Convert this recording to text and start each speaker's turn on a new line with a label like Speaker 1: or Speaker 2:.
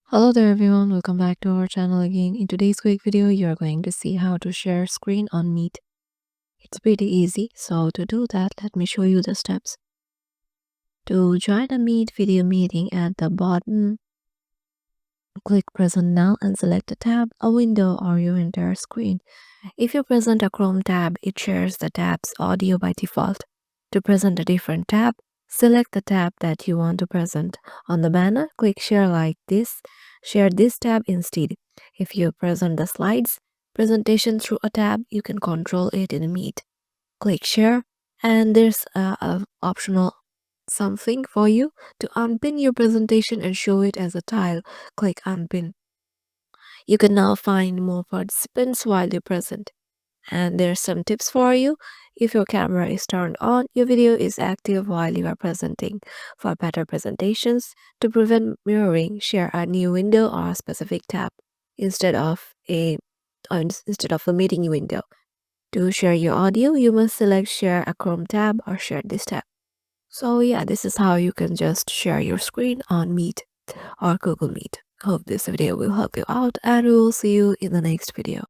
Speaker 1: Hello there everyone, welcome back to our channel again. In today's quick video, you're going to see how to share screen on Meet. It's pretty easy, so to do that, let me show you the steps. To join a Meet video meeting at the bottom, click present now and select a tab, a window or your entire screen. If you present a Chrome tab, it shares the tab's audio by default. To present a different tab, select the tab that you want to present. On the banner, click share like this. Share this tab instead. If you present the slides presentation through a tab, you can control it in Meet. Click share and there's a optional something for you to unpin your presentation and show it as a tile. Click unpin. You can now find more participants while you present. And there's some tips for you. If your camera is turned on, your video is active while you are presenting. For better presentations, to prevent mirroring, share a new window or a specific tab instead of a meeting window. To share your audio, you must select share a Chrome tab or share this tab. So yeah, this is how you can just share your screen on Meet or Google Meet. Hope this video will help you out and we will see you in the next video.